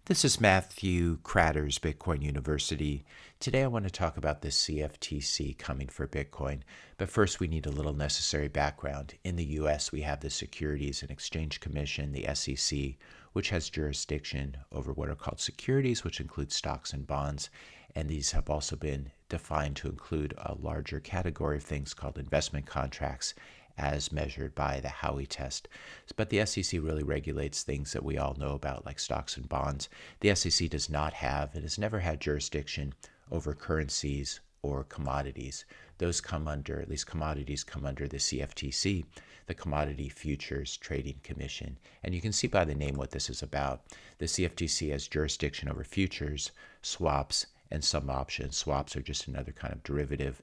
This is Matthew Kratter's Bitcoin University. Today I want to talk about the CFTC coming for Bitcoin, but first we need a little necessary background. In the U.S., we have the Securities and Exchange Commission, the SEC, which has jurisdiction over what are called securities, which include stocks and bonds, and these have also been defined to include a larger category of things called investment contracts, as measured by the Howey test. But the SEC really regulates things that we all know about, like stocks and bonds. The SEC does not have and has never had jurisdiction over currencies or commodities. Those come under, at least commodities come under the CFTC, the Commodity Futures Trading Commission. And you can see by the name what this is about. The CFTC has jurisdiction over futures, swaps, and some options. Swaps are just another kind of derivative.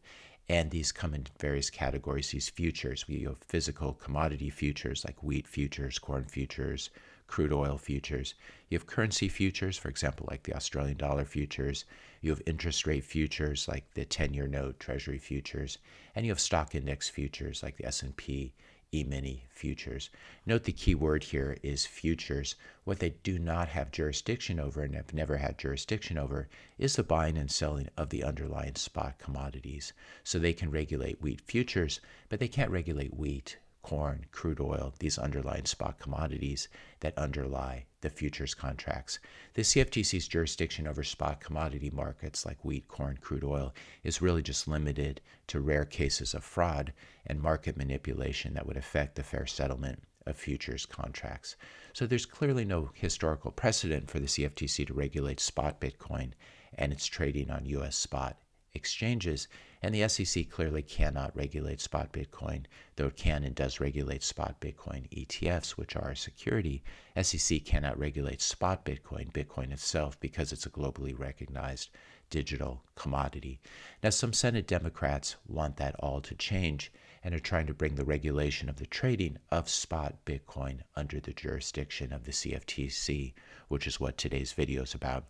And these come in various categories, these futures. We have physical commodity futures like wheat futures, corn futures, crude oil futures. You have currency futures, for example, like the Australian dollar futures. You have interest rate futures like the 10-year note treasury futures. And you have stock index futures like the S&P E-mini futures. Note the key word here is futures. What they do not have jurisdiction over and have never had jurisdiction over is the buying and selling of the underlying spot commodities. So they can regulate wheat futures, but they can't regulate wheat, corn, crude oil, these underlying spot commodities that underlie the futures contracts. The CFTC's jurisdiction over spot commodity markets like wheat, corn, crude oil is really just limited to rare cases of fraud and market manipulation that would affect the fair settlement of futures contracts. So there's clearly no historical precedent for the CFTC to regulate spot Bitcoin and its trading on U.S. spot exchanges, and the SEC clearly cannot regulate spot Bitcoin, though it can and does regulate spot Bitcoin ETFs, which are a security. SEC cannot regulate spot Bitcoin, Bitcoin itself, because it's a globally recognized digital commodity. Now, some Senate Democrats want that all to change and are trying to bring the regulation of the trading of spot Bitcoin under the jurisdiction of the CFTC, which is what today's video is about.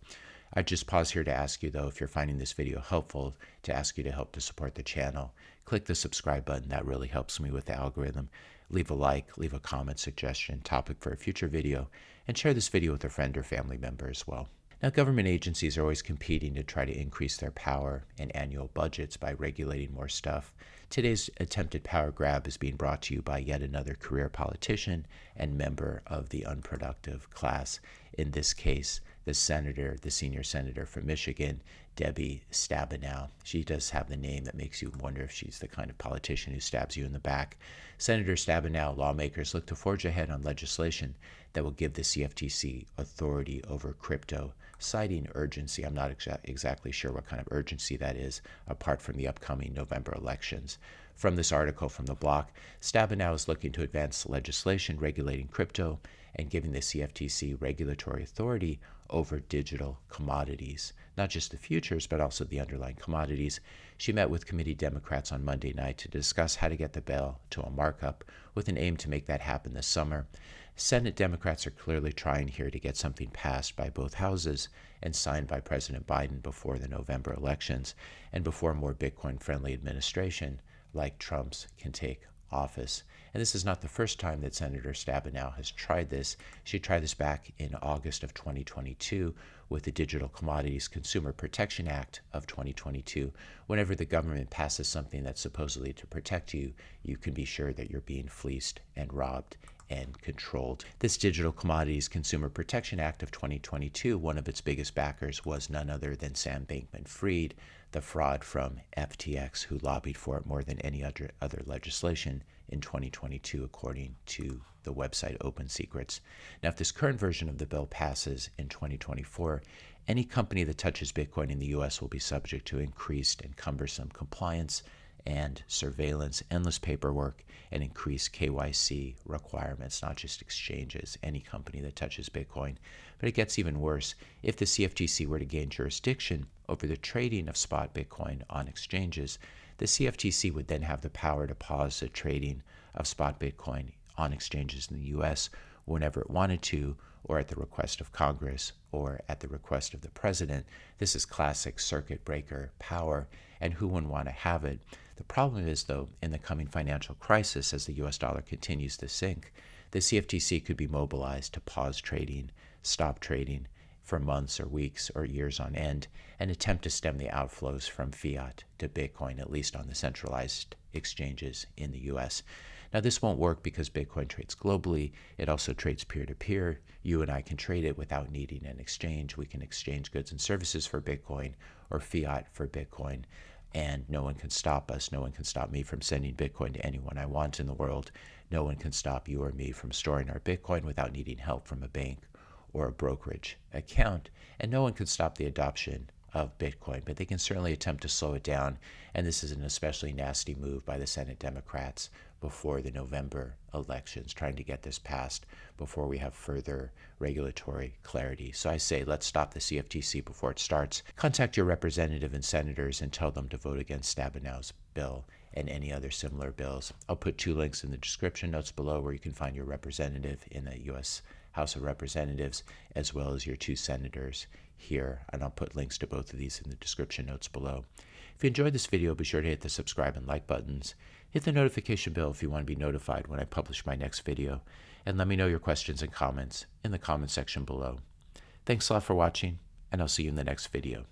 I just pause here to ask you, though, if you're finding this video helpful, to ask you to help to support the channel. Click the subscribe button. That really helps me with the algorithm. Leave a like, leave a comment, suggestion, topic for a future video, and share this video with a friend or family member as well. Now, government agencies are always competing to try to increase their power and annual budgets by regulating more stuff. Today's attempted power grab is being brought to you by yet another career politician and member of the unproductive class. In this case, the senior senator from Michigan, Debbie Stabenow. She does have the name that makes you wonder if she's the kind of politician who stabs you in the back. Senator Stabenow, lawmakers look to forge ahead on legislation that will give the CFTC authority over crypto, citing urgency. I'm not exactly sure what kind of urgency that is, apart from the upcoming November elections. From this article from The Block, Stabenow is looking to advance legislation regulating crypto and giving the CFTC regulatory authority over digital commodities, not just the futures, but also the underlying commodities. She met with committee Democrats on Monday night to discuss how to get the bill to a markup with an aim to make that happen this summer. Senate Democrats are clearly trying here to get something passed by both houses and signed by President Biden before the November elections and before a more Bitcoin-friendly administration like Trump's can take office. And this is not the first time that Senator Stabenow has tried this. She tried this back in August of 2022 with the Digital Commodities Consumer Protection Act of 2022. Whenever the government passes something that's supposedly to protect you, you can be sure that you're being fleeced and robbed and controlled. This Digital Commodities Consumer Protection Act of 2022, one of its biggest backers was none other than Sam Bankman-Fried, the fraud from FTX, who lobbied for it more than any other legislation in 2022, according to the website Open Secrets. Now, if this current version of the bill passes in 2024, any company that touches Bitcoin in the U.S. will be subject to increased and cumbersome compliance and surveillance, endless paperwork, and increased KYC requirements, not just exchanges, any company that touches Bitcoin. But it gets even worse. If the CFTC were to gain jurisdiction over the trading of spot Bitcoin on exchanges, the CFTC would then have the power to pause the trading of spot Bitcoin on exchanges in the U.S. whenever it wanted to, or at the request of Congress, or at the request of the president. This is classic circuit breaker power, and who wouldn't want to have it? The problem is, though, in the coming financial crisis, as the U.S. dollar continues to sink, the CFTC could be mobilized to pause trading, stop trading, for months or weeks or years on end and attempt to stem the outflows from fiat to Bitcoin, at least on the centralized exchanges in the US. Now, this won't work because Bitcoin trades globally. It also trades peer-to-peer. You and I can trade it without needing an exchange. We can exchange goods and services for Bitcoin or fiat for Bitcoin, and no one can stop us. No one can stop me from sending Bitcoin to anyone I want in the world. No one can stop you or me from storing our Bitcoin without needing help from a bank or a brokerage account. And no one can stop the adoption of Bitcoin, but they can certainly attempt to slow it down. And this is an especially nasty move by the Senate Democrats before the November elections, trying to get this passed before we have further regulatory clarity. So I say, let's stop the CFTC before it starts. Contact your representative and senators and tell them to vote against Stabenow's bill and any other similar bills. I'll put 2 links in the description notes below where you can find your representative in the U.S. House of Representatives, as well as your 2 senators here, and I'll put links to both of these in the description notes below. If you enjoyed this video, be sure to hit the subscribe and like buttons. Hit the notification bell if you want to be notified when I publish my next video, and let me know your questions and comments in the comment section below. Thanks a lot for watching, and I'll see you in the next video.